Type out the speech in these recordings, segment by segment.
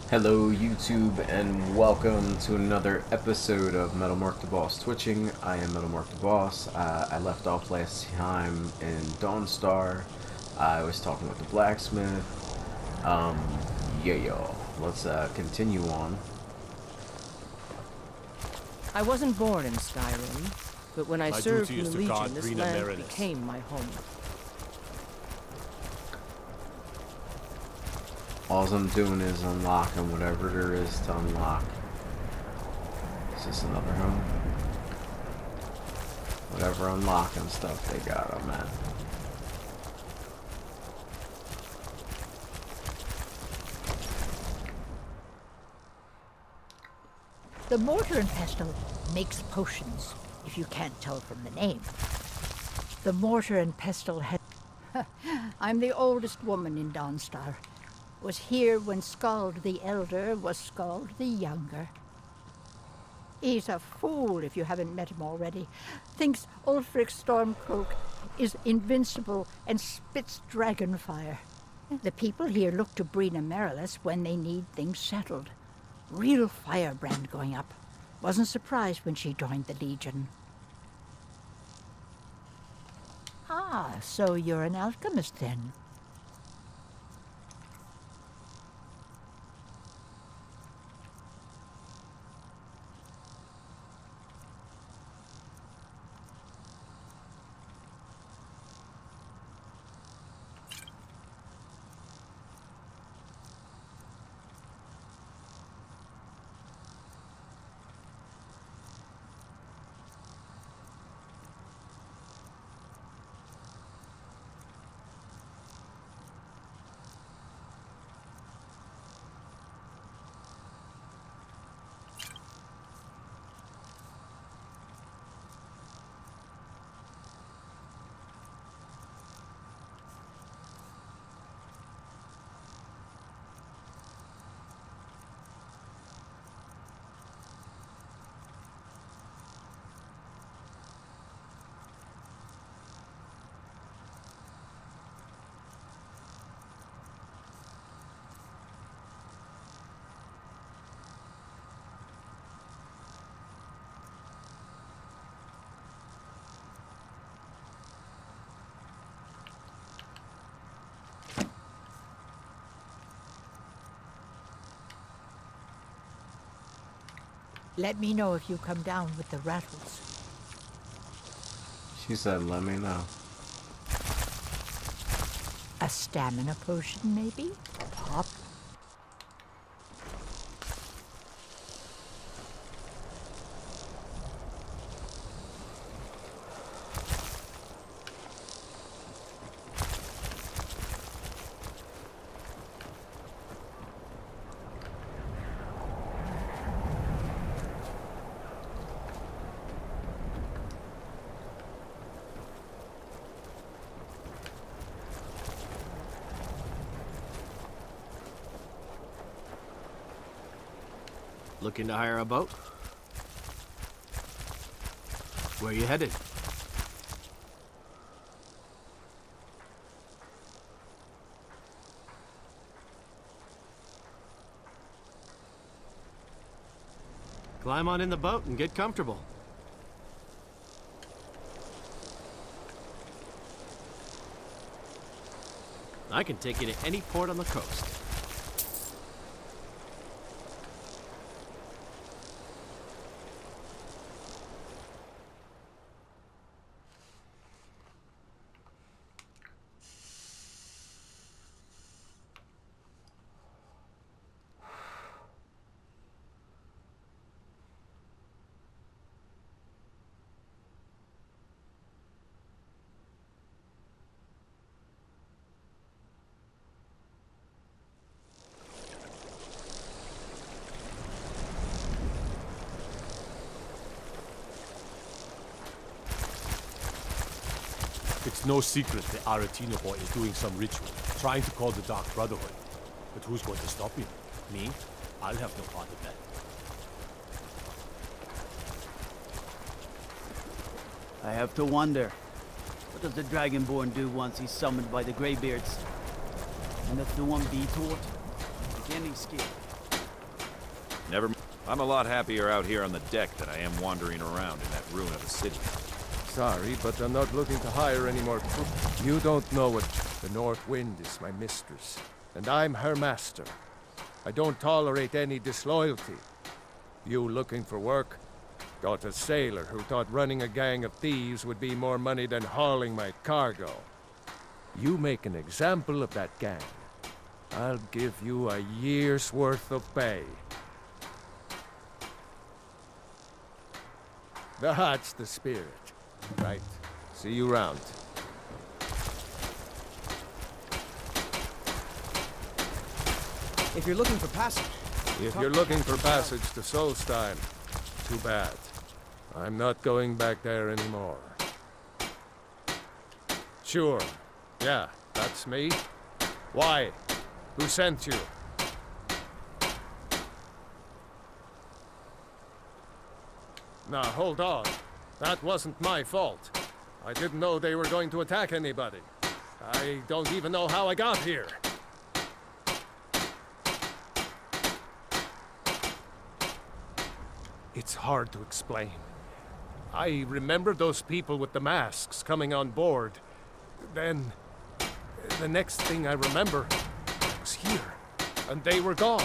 Hello YouTube and welcome to another episode of MetalmarkthebossTwitching. I am MetalmarkTheBoss. I left off last time in Dawnstar. I was talking with the blacksmith. Yeah y'all. Let's continue on. I wasn't born in Skyrim, but when I served in the Legion, this land became my home. All I'm doing is unlocking whatever there is to unlock. Is this another home? Whatever unlocking stuff they got, I'm at. The mortar and pestle makes potions, if you can't tell from the name. The mortar and pestle has... I'm the oldest woman in Dawnstar. Was here when Skald the Elder was Skald the Younger. He's a fool if you haven't met him already. Thinks Ulfric Stormcloak is invincible and spits dragon fire. The people here look to Brina Merilis when they need things settled. Real firebrand going up. Wasn't surprised when she joined the Legion. Ah, so you're an alchemist then? Let me know if you come down with the rattles. She said let me know. A stamina potion, maybe? Pop? Looking to hire a boat? Where you headed? Climb on in the boat and get comfortable. I can take you to any port on the coast. It's no secret the Aretino boy is doing some ritual, trying to call the Dark Brotherhood. But who's going to stop him? Me? I'll have no part of that. I have to wonder, what does the Dragonborn do once he's summoned by the Greybeards? And if the one be taught, like any skill, I'm a lot happier out here on the deck than I am wandering around in that ruin of a city. Sorry, but I'm not looking to hire any more crew. You don't know it. The North Wind is my mistress, and I'm her master. I don't tolerate any disloyalty. You looking for work? Got a sailor who thought running a gang of thieves would be more money than hauling my cargo. You make an example of that gang, I'll give you a year's worth of pay. That's the spirit. Right. See you round. If you're looking for passage... If you're looking for passage to Solstheim, too bad. I'm not going back there anymore. Sure. Yeah, that's me. Why? Who sent you? Now, hold on. That wasn't my fault. I didn't know they were going to attack anybody. I don't even know how I got here. It's hard to explain. I remember those people with the masks coming on board. Then, the next thing I remember, I was here, and they were gone.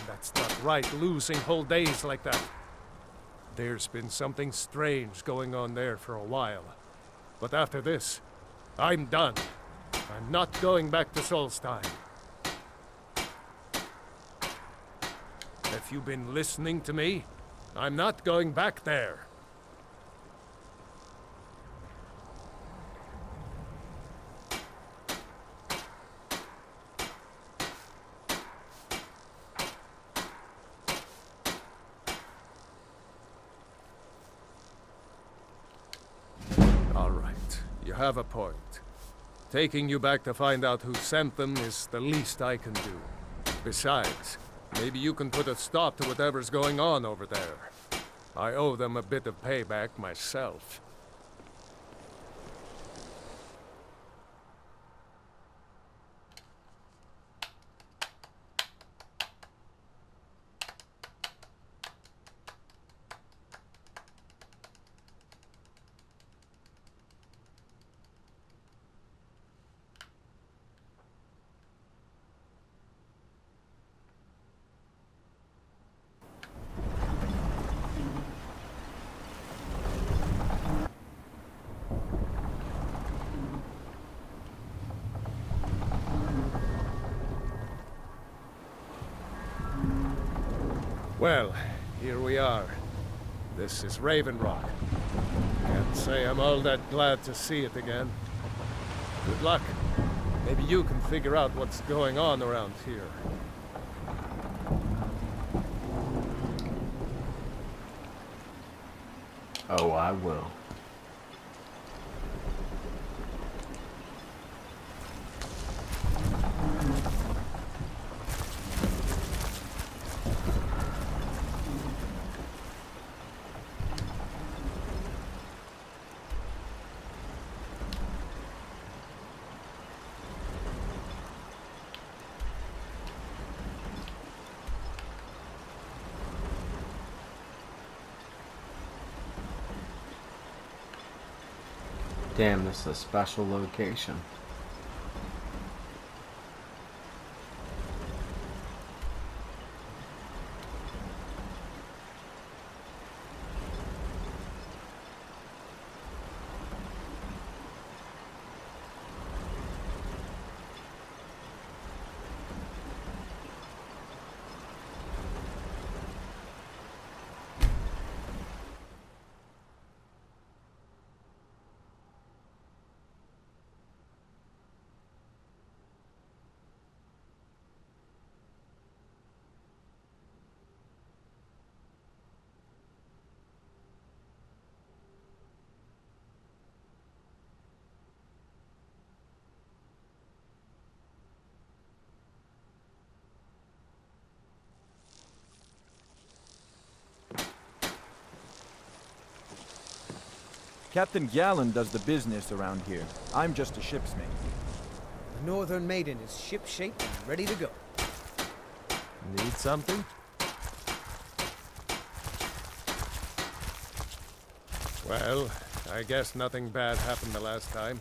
That's not right, losing whole days like that. There's been something strange going on there for a while. But after this, I'm done. I'm not going back to Solstheim. If you've been listening to me, I'm not going back there. All right, you have a point. Taking you back to find out who sent them is the least I can do. Besides, maybe you can put a stop to whatever's going on over there. I owe them a bit of payback myself. Well, here we are. This is Raven Rock. Can't say I'm all that glad to see it again. Good luck. Maybe you can figure out what's going on around here. Oh, I will. Damn, this is a special location. Captain Gallen does the business around here. I'm just a ship's mate. The Northern Maiden is ship-shape and ready to go. Need something? Well, I guess nothing bad happened the last time.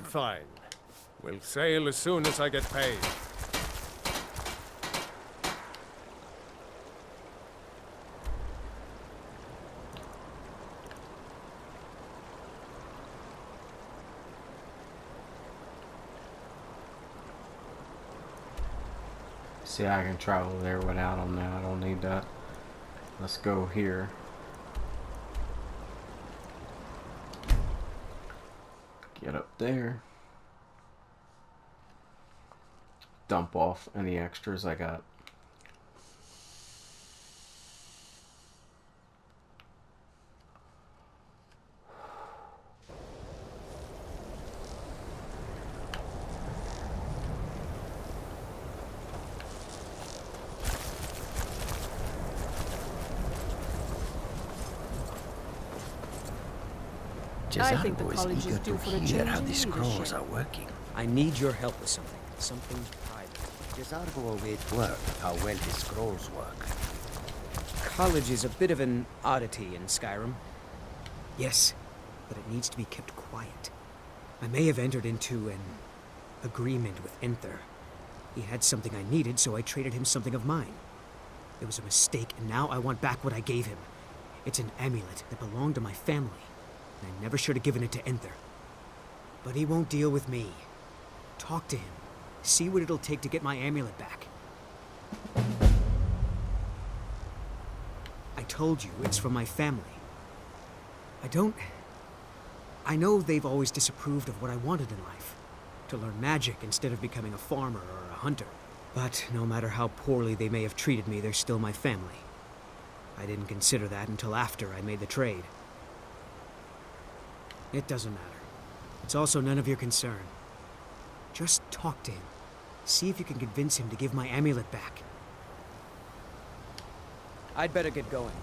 Fine. We'll sail as soon as I get paid. See, I can travel there without them now. I don't need that. Let's go here. Get up there. Dump off any extras I got. I think the college is due for a change how in the scrolls leadership. are working. I need your help with something. Something private. Desargo awaits work how well his scrolls work. College is a bit of an oddity in Skyrim. Yes, but it needs to be kept quiet. I may have entered into an agreement with Enther. He had something I needed, so I traded him something of mine. It was a mistake, and now I want back what I gave him. It's an amulet that belonged to my family, and I never should have given it to Enther. But he won't deal with me. Talk to him. See what it'll take to get my amulet back. I told you, it's from my family. I know they've always disapproved of what I wanted in life. To learn magic instead of becoming a farmer or a hunter. But no matter how poorly they may have treated me, they're still my family. I didn't consider that until after I made the trade. It doesn't matter. It's also none of your concern. Just talk to him. See if you can convince him to give my amulet back. I'd better get going.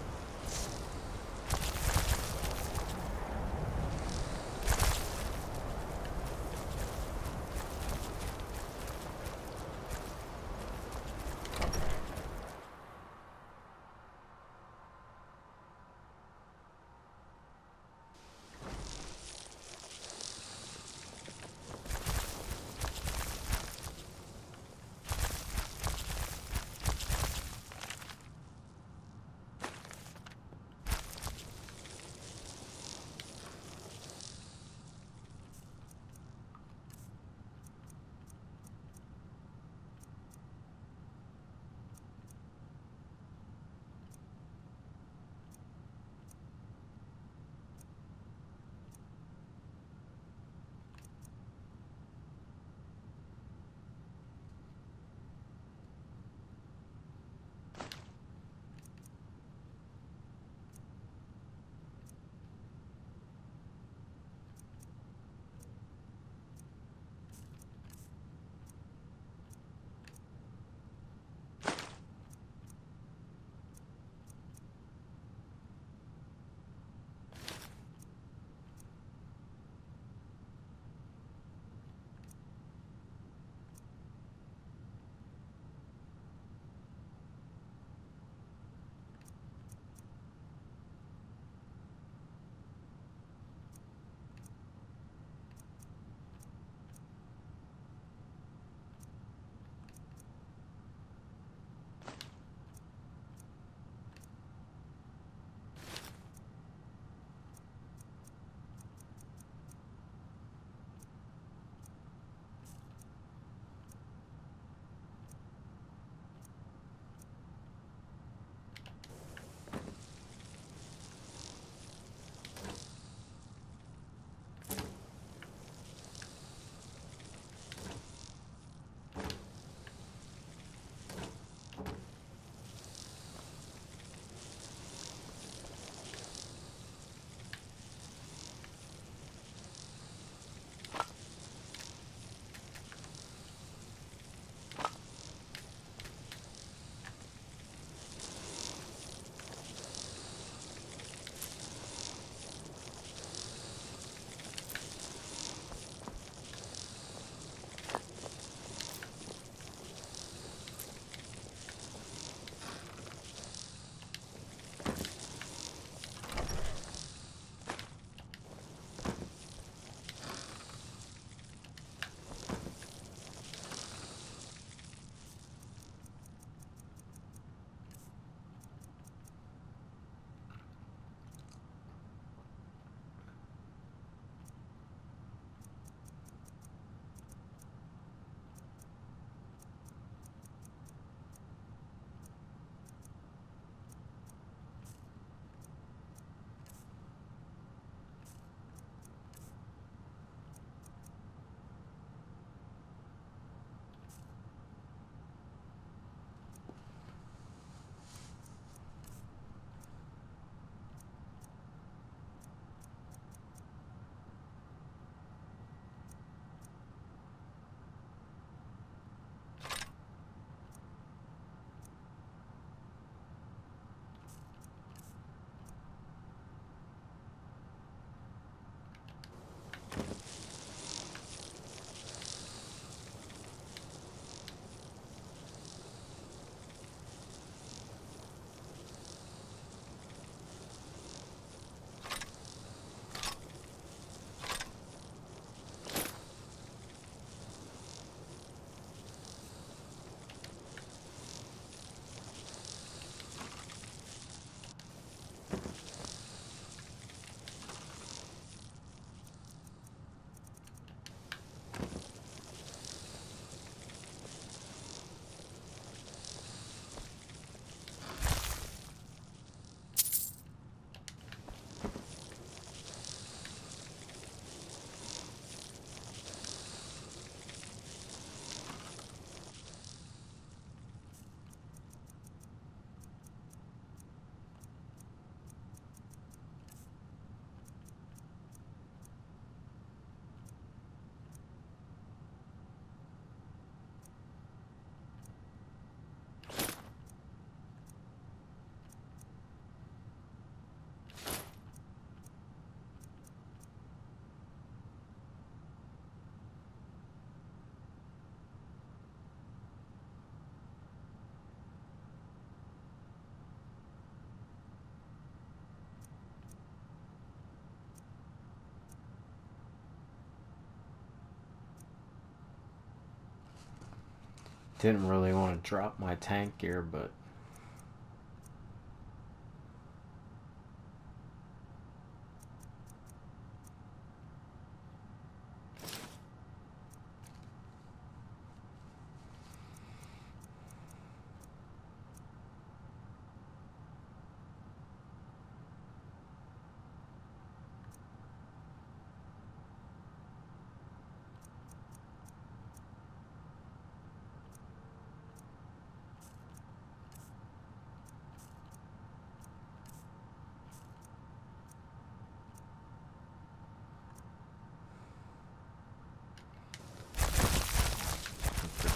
Didn't really want to drop my tank gear, but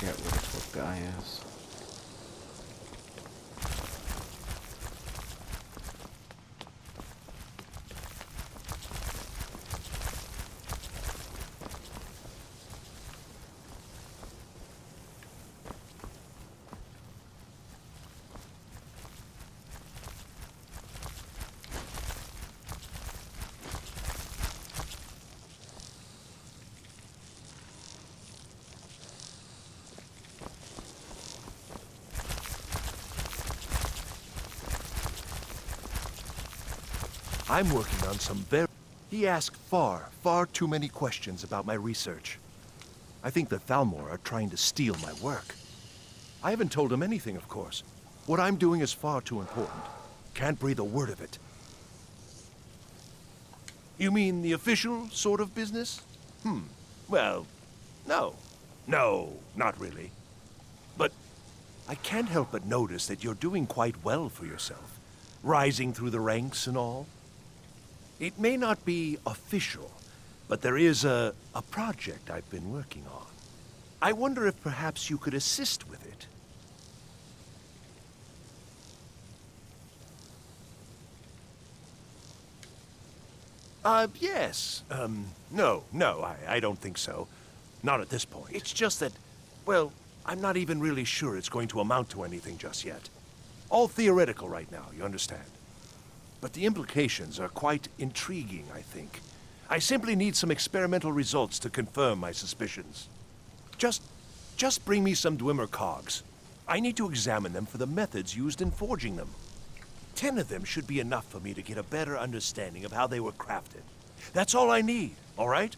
forget what this guy is. I'm working on some very... He asked far too many questions about my research. I think the Thalmor are trying to steal my work. I haven't told him anything, of course. What I'm doing is far too important. Can't breathe a word of it. You mean the official sort of business? Well, no. No, not really. But I can't help but notice that you're doing quite well for yourself. Rising through the ranks and all. It may not be official, but there is a project I've been working on. I wonder if perhaps you could assist with it. Yes. No, I don't think so. Not at this point. It's just that, well, I'm not even really sure it's going to amount to anything just yet. All theoretical right now, you understand? But the implications are quite intriguing, I think. I simply need some experimental results to confirm my suspicions. Just bring me some Dwemer cogs. I need to examine them for the methods used in forging them. 10 of them should be enough for me to get a better understanding of how they were crafted. That's all I need, all right?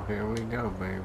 Here we go, baby.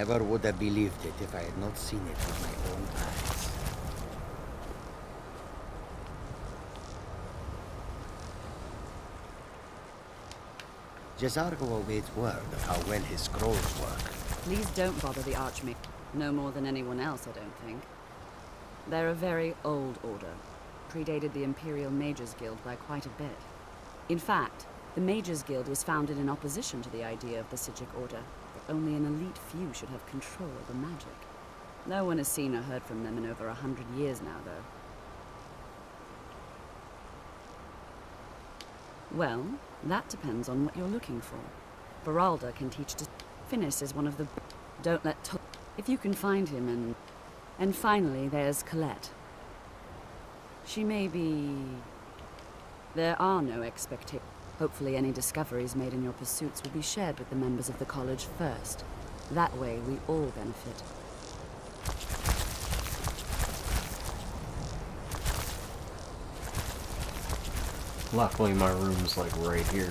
never would have believed it if I had not seen it with my own eyes. Jezargo awaits word of how well his scrolls work. Please don't bother the Archmage. No more than anyone else, I don't think. They're a very old order. Predated the Imperial Mages Guild by quite a bit. In fact, the Mages Guild was founded in opposition to the idea of the Psijic Order, that only an elite few should have control over magic. No one has seen or heard from them in over 100 years now, though. Well, that depends on what you're looking for. Beralda can teach to... Finis is one of the... Don't let... If you can find him and finally, there's Colette. She may be... There are no expectations. Hopefully any discoveries made in your pursuits will be shared with the members of the college first. That way, we all benefit. Luckily, my room's like right here.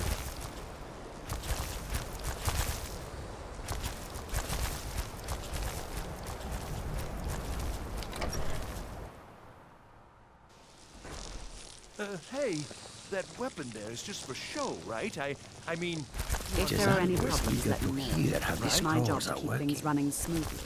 Hey, that weapon there is just for show, right? I mean... If there are any problems, let me know. It's my job to keep things running smoothly.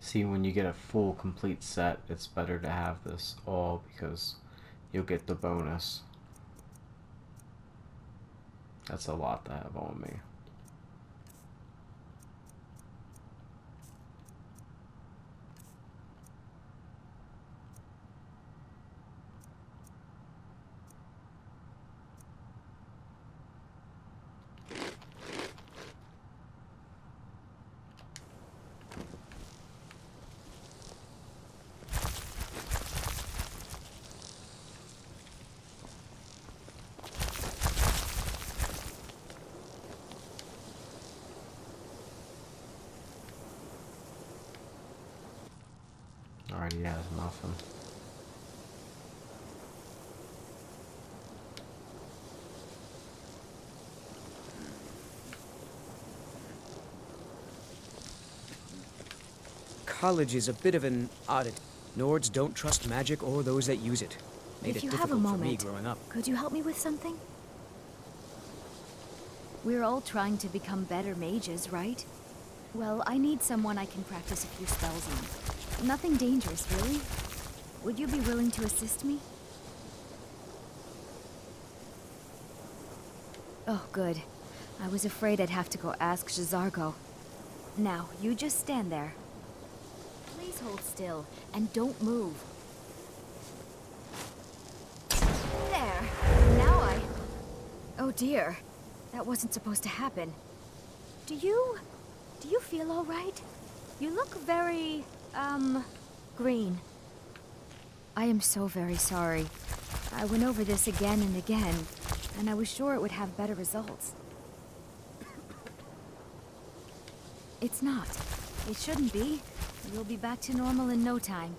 See, when you get a full complete set, it's better to have this all because you'll get the bonus. That's a lot to have on me. Already has nothing. College is a bit of an oddity. Nords don't trust magic or those that use it. Made If it you have a difficult for me moment, growing up. could you help me with something? We're all trying to become better mages, right? Well, I need someone I can practice a few spells on. Nothing dangerous, really. Would you be willing to assist me? Oh, good. I was afraid I'd have to go ask Jezargo. Now, you just stand there. Please hold still, and don't move. There! Now Oh dear. That wasn't supposed to happen. Do you feel all right? You look very, green. I am so very sorry. I went over this again and again, and I was sure it would have better results. It's not. It shouldn't be. You'll be back to normal in no time.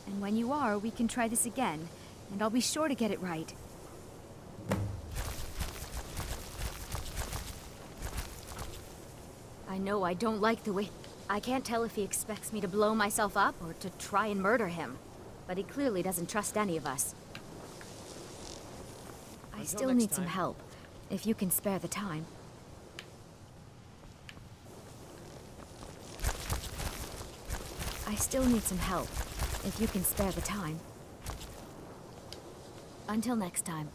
And when you are, we can try this again, and I'll be sure to get it right. I know I don't like the way... I can't tell if he expects me to blow myself up or to try and murder him. But he clearly doesn't trust any of us. I still need some help, if you can spare the time. I still need some help, if you can spare the time. Until next time.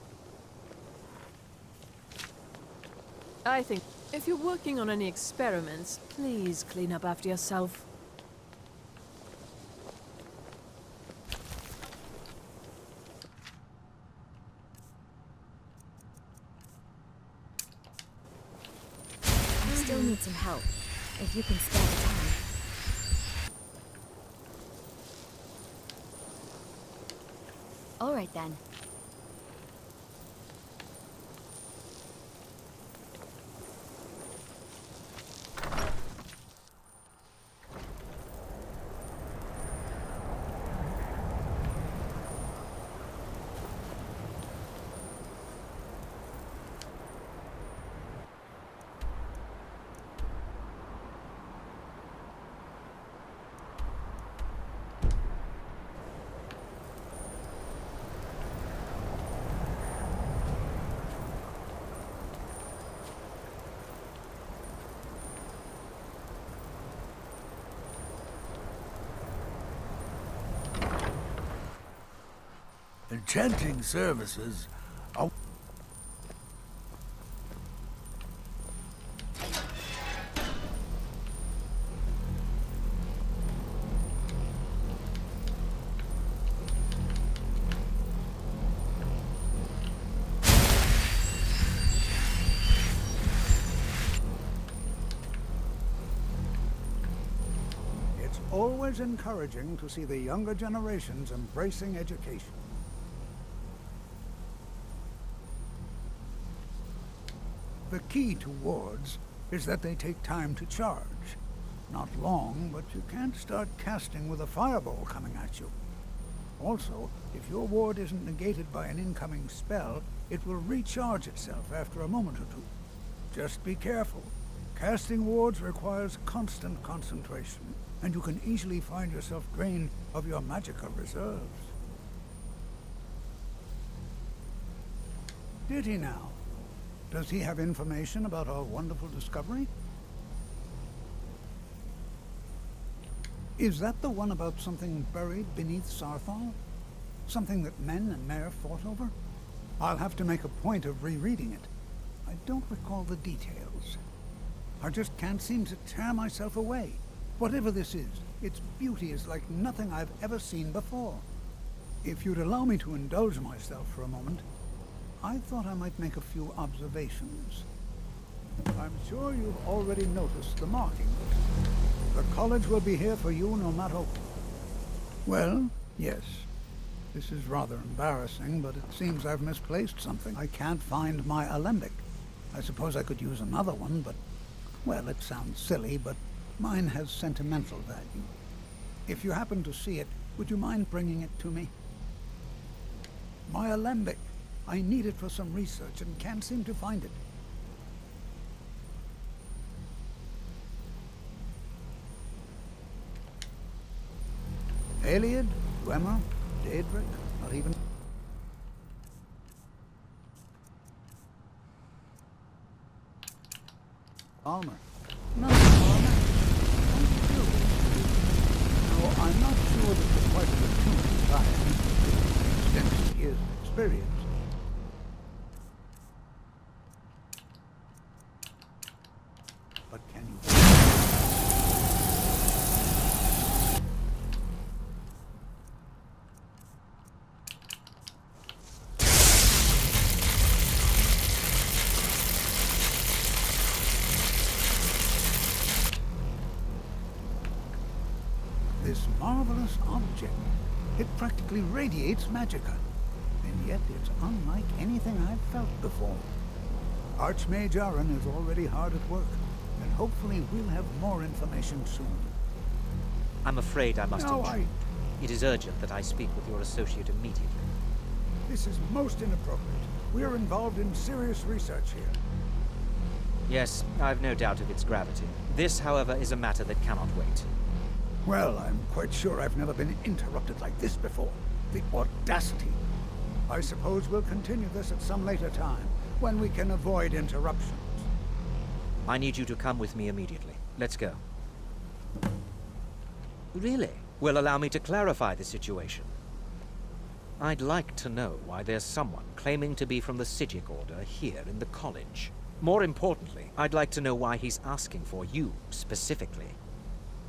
I think if you're working on any experiments, please clean up after yourself. I still need some help, if you can spare the time. All right then. Enchanting services are... It's always encouraging to see the younger generations embracing education. The key to wards is that they take time to charge. Not long, but you can't start casting with a fireball coming at you. Also, if your ward isn't negated by an incoming spell, it will recharge itself after a moment or two. Just be careful. Casting wards requires constant concentration, and you can easily find yourself drained of your magicka reserves. Did he now? Does he have information about our wonderful discovery? Is that the one about something buried beneath Sarthal? Something that men and Mare fought over? I'll have to make a point of rereading it. I don't recall the details. I just can't seem to tear myself away. Whatever this is, its beauty is like nothing I've ever seen before. If you'd allow me to indulge myself for a moment, I thought I might make a few observations. I'm sure you've already noticed the markings. The college will be here for you no matter... Well, yes. This is rather embarrassing, but it seems I've misplaced something. I can't find my alembic. I suppose I could use another one, but... Well, it sounds silly, but mine has sentimental value. If you happen to see it, would you mind bringing it to me? My alembic. I need it for some research and can't seem to find it. Aliad, Dwemer, Daedric, not even... Almer. No, Almer. No, I'm not sure that you're quite the attuned by extensive years of experience. But can you... This marvelous object, it practically radiates magicka, and yet it's unlike anything I've felt before. Archmage Aaron is already hard at work, and hopefully we'll have more information soon. I'm afraid I must No, intrude. It is urgent that I speak with your associate immediately. This is most inappropriate. We're involved in serious research here. Yes, I've no doubt of its gravity. This, however, is a matter that cannot wait. Well, I'm quite sure I've never been interrupted like this before. The audacity. I suppose we'll continue this at some later time, when we can avoid interruptions. I need you to come with me immediately. Let's go. Really? Well, allow me to clarify the situation. I'd like to know why there's someone claiming to be from the Psijic Order here in the college. More importantly, I'd like to know why he's asking for you, specifically.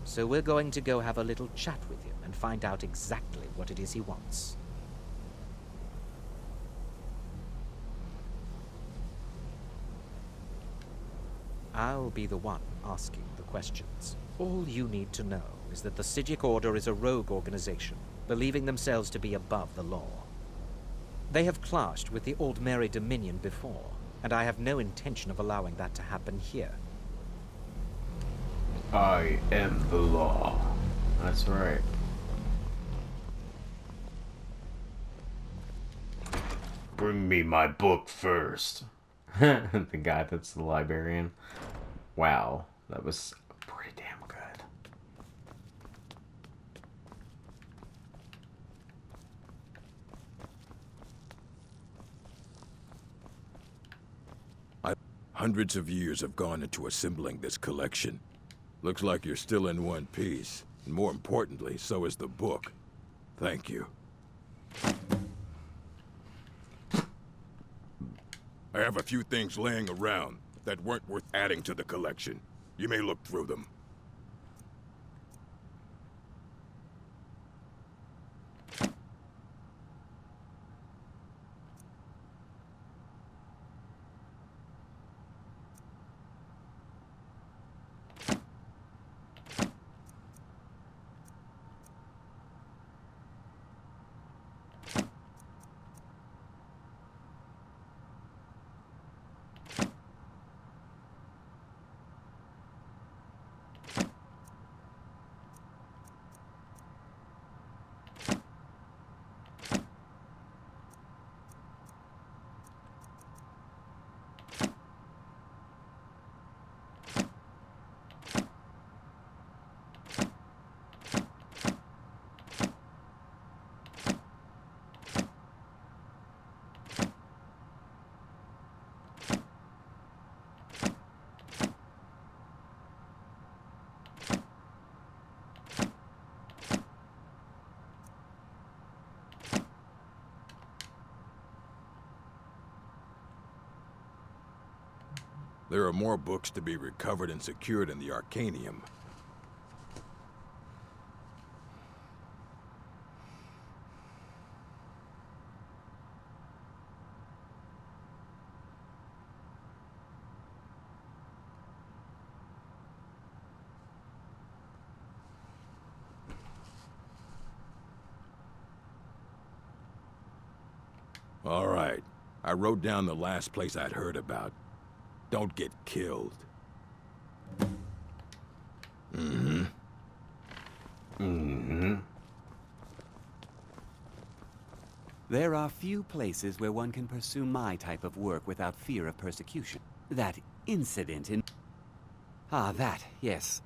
So we're going to go have a little chat with him and find out exactly what it is he wants. I'll be the one asking the questions. All you need to know is that the Psijic Order is a rogue organization, believing themselves to be above the law. They have clashed with the Old Mary Dominion before, and I have no intention of allowing that to happen here. I am the law. That's right. Bring me my book first. The guy that's the librarian. Wow, that was pretty damn good. Hundreds of years have gone into assembling this collection. Looks like you're still in one piece. And more importantly, so is the book. Thank you. I have a few things laying around that weren't worth adding to the collection. You may look through them. There are more books to be recovered and secured in the Arcanium. All right. I wrote down the last place I'd heard about. Don't get killed. Mm-hmm. Mm-hmm. There are few places where one can pursue my type of work without fear of persecution. That incident in... yes.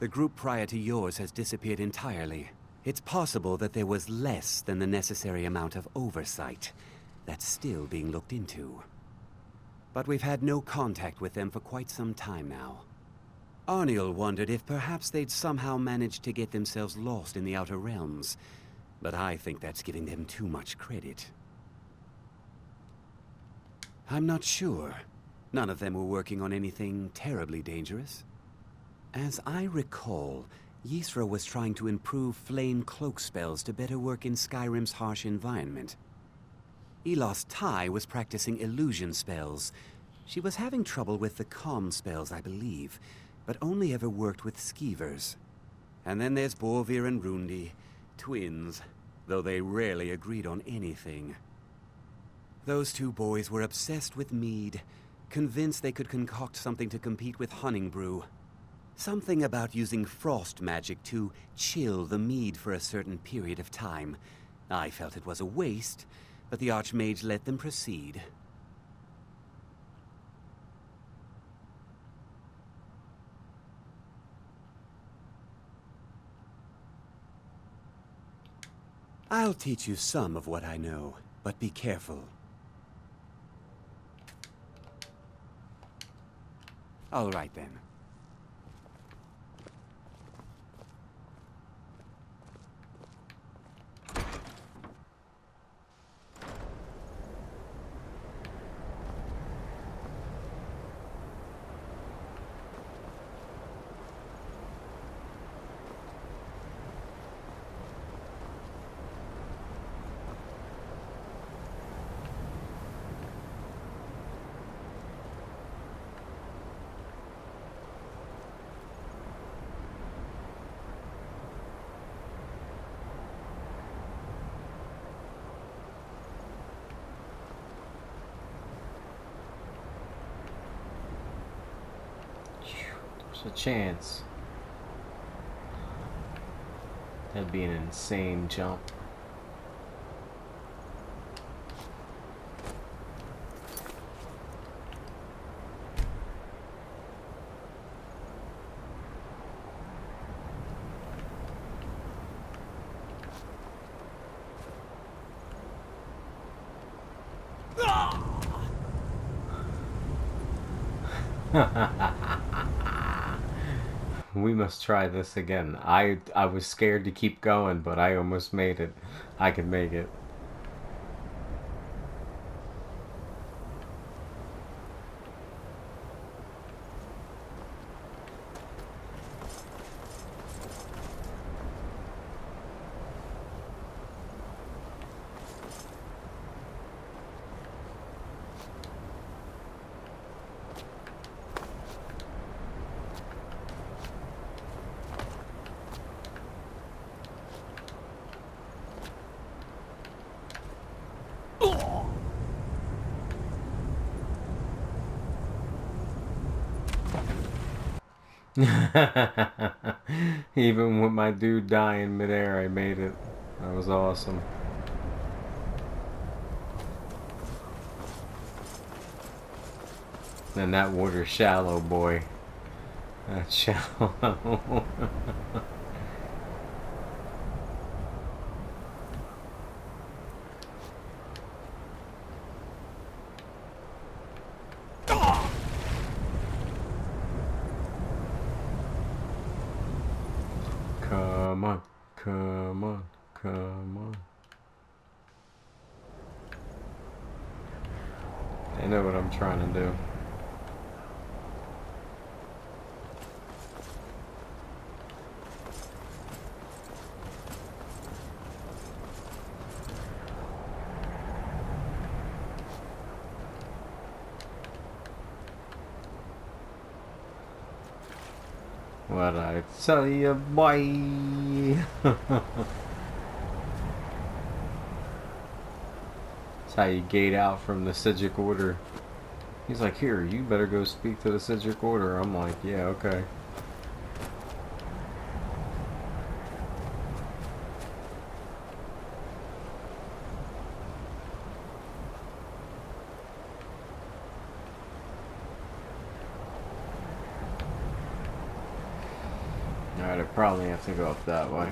The group prior to yours has disappeared entirely. It's possible that there was less than the necessary amount of oversight. That's still being looked into. But we've had no contact with them for quite some time now. Arniel wondered if perhaps they'd somehow managed to get themselves lost in the Outer Realms, but I think that's giving them too much credit. I'm not sure. None of them were working on anything terribly dangerous. As I recall, Ysra was trying to improve flame cloak spells to better work in Skyrim's harsh environment. Elos Tai was practicing illusion spells. She was having trouble with the calm spells, I believe, but only ever worked with skeevers. And then there's Borvir and Rundi, twins, though they rarely agreed on anything. Those two boys were obsessed with mead, convinced they could concoct something to compete with Honningbrew. Something about using frost magic to chill the mead for a certain period of time. I felt it was a waste, but the Archmage let them proceed. I'll teach you some of what I know, but be careful. All right, then. There's a chance. That'd be an insane jump. We must try this again. I was scared to keep going, but I almost made it. I can make it. Even with my dude dying midair, I made it. That was awesome. And that water's shallow, boy. That's shallow. Come on, come on, come on. They know what I'm trying to do. What I tell you, boy. That's how you gate out from the Sijic Order. He's like, here, you better go speak to the Sijic Order. I'm like, yeah, okay. Alright, I probably have to go up that way.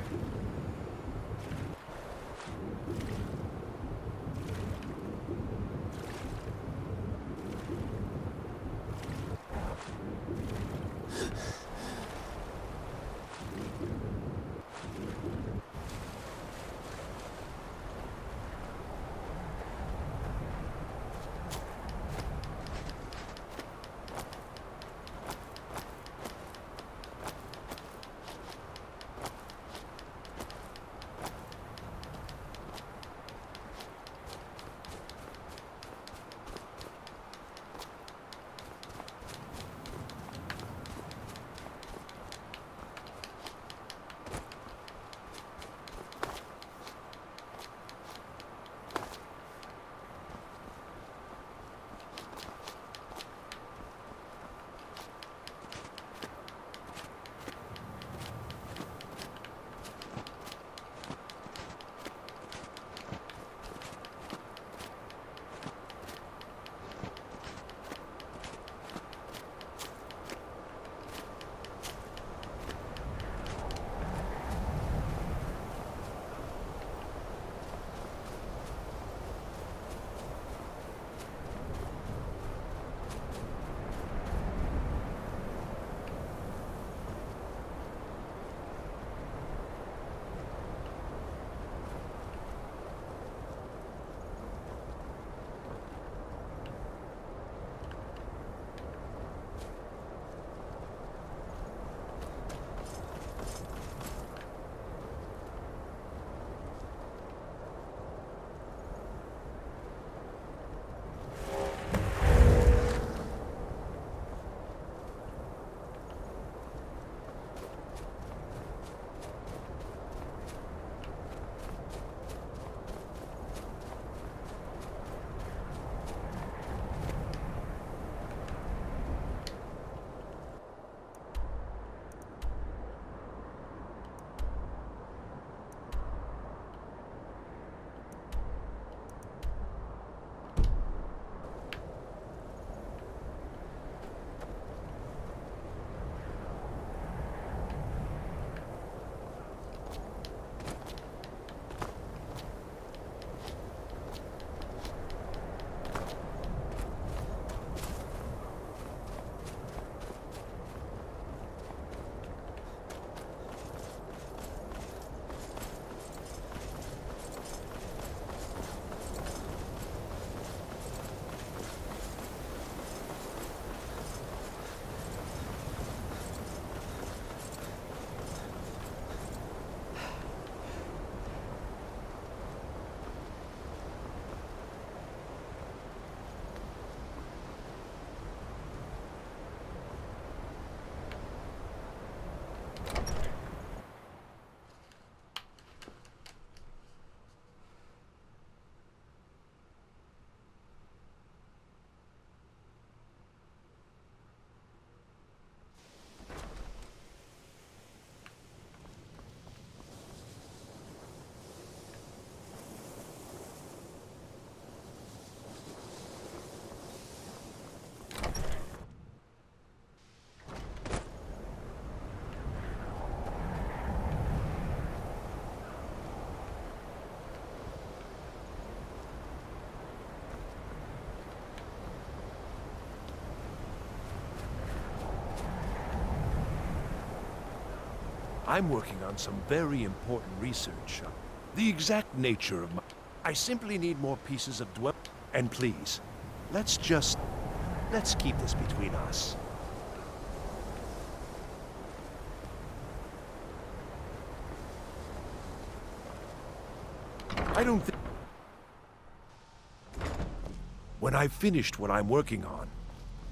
I'm working on some very important research. The exact nature of my... I simply need more pieces of dwell... And please, let's keep this between us. I don't think... When I've finished what I'm working on,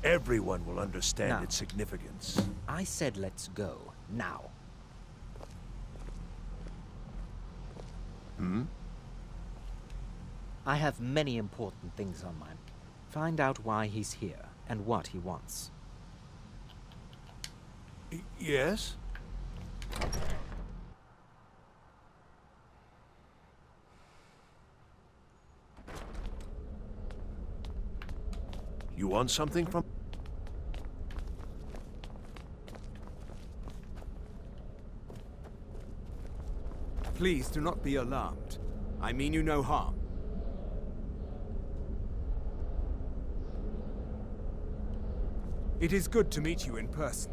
everyone will understand its significance. I said let's go, now. Hmm? I have many important things on my mind. Find out why he's here, and what he wants. Yes? You want something from... Please do not be alarmed. I mean you no harm. It is good to meet you in person.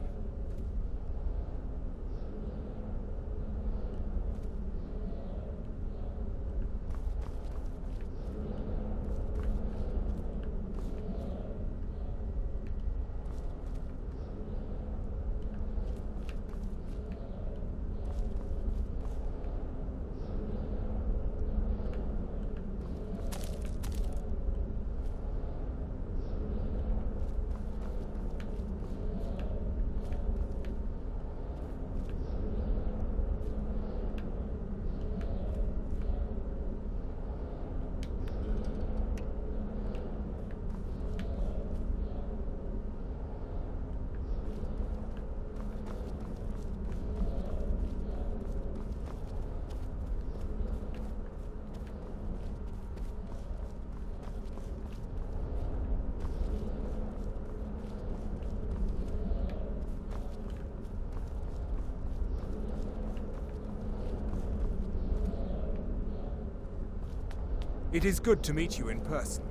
It is good to meet you in person.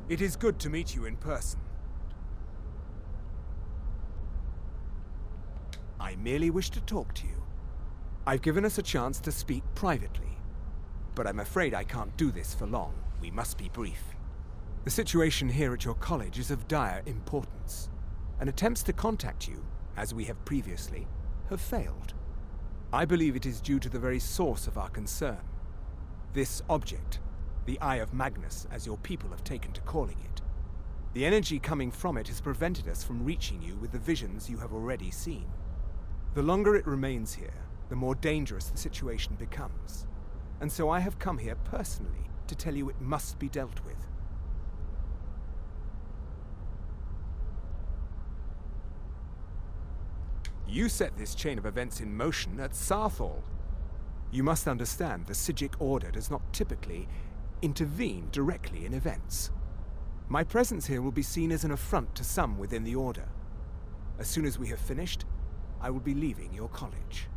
It is good to meet you in person. I merely wish to talk to you. I've given us a chance to speak privately, but I'm afraid I can't do this for long. We must be brief. The situation here at your college is of dire importance, and attempts to contact you, as we have previously, have failed. I believe it is due to the very source of our concern. This object, the Eye of Magnus, as your people have taken to calling it. The energy coming from it has prevented us from reaching you with the visions you have already seen. The longer it remains here, the more dangerous the situation becomes. And so I have come here personally to tell you it must be dealt with. You set this chain of events in motion at Sarthal. You must understand the Psijic Order does not typically intervene directly in events. My presence here will be seen as an affront to some within the Order. As soon as we have finished, I will be leaving your college.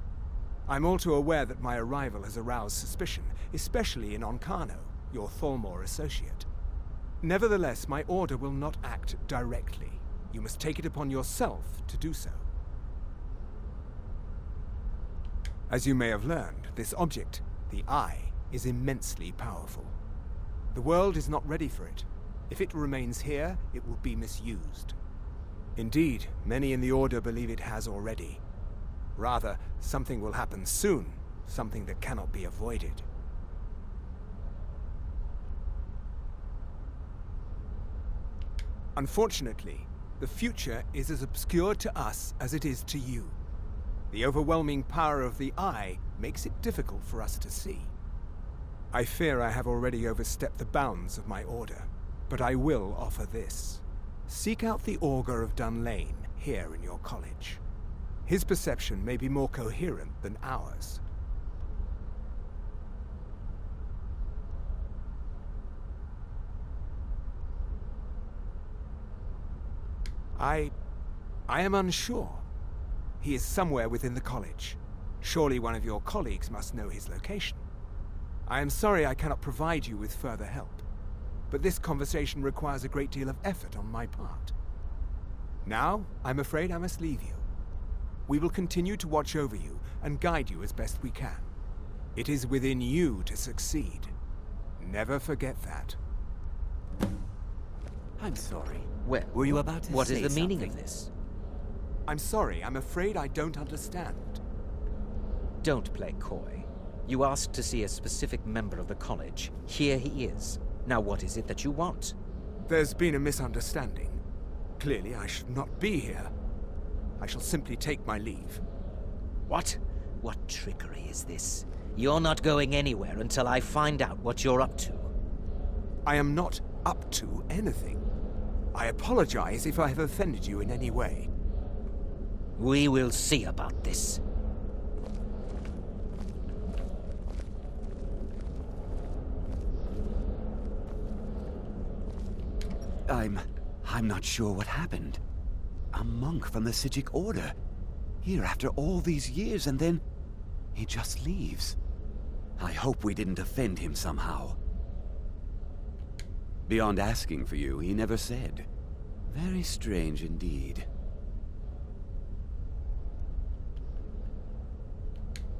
I'm all too aware that my arrival has aroused suspicion, especially in Onkano, your Thalmor associate. Nevertheless, my order will not act directly. You must take it upon yourself to do so. As you may have learned, this object, the Eye, is immensely powerful. The world is not ready for it. If it remains here, it will be misused. Indeed, many in the Order believe it has already. Rather, something will happen soon, something that cannot be avoided. Unfortunately, the future is as obscure to us as it is to you. The overwhelming power of the Eye makes it difficult for us to see. I fear I have already overstepped the bounds of my order, but I will offer this. Seek out the Augur of Dunlane here in your college. His perception may be more coherent than ours. I am unsure. He is somewhere within the college. Surely one of your colleagues must know his location. I am sorry I cannot provide you with further help, but this conversation requires a great deal of effort on my part. Now, I'm afraid I must leave you. We will continue to watch over you and guide you as best we can. It is within you to succeed. Never forget that. I'm sorry. Well, were you about to what say is the something? meaning of this? I'm sorry, I'm afraid I don't understand. Don't play coy. You asked to see a specific member of the college. Here he is. Now what is it that you want? There's been a misunderstanding. Clearly I should not be here. I shall simply take my leave. What? What trickery is this? You're not going anywhere until I find out what you're up to. I am not up to anything. I apologize if I have offended you in any way. We will see about this. I'm not sure what happened. A monk from the Sijic Order. Here after all these years, and then he just leaves. I hope we didn't offend him somehow. Beyond asking for you, he never said. Very strange indeed.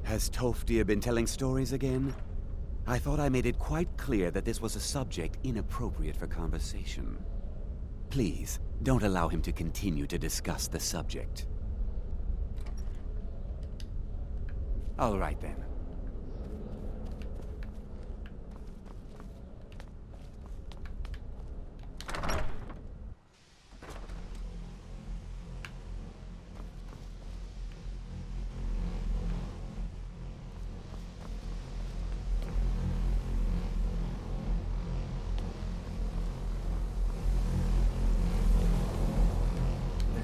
Has Toftir been telling stories again? I thought I made it quite clear that this was a subject inappropriate for conversation. Please, don't allow him to continue to discuss the subject. All right then.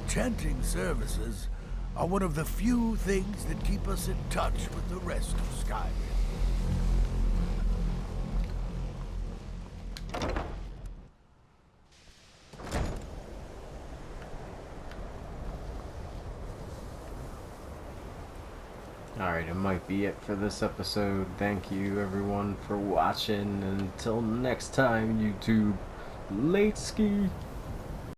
Enchanting services are one of the few things that keep us in touch with the rest of Skyrim. Alright, it might be it for this episode. Thank you everyone for watching. Until next time, YouTube. Late ski.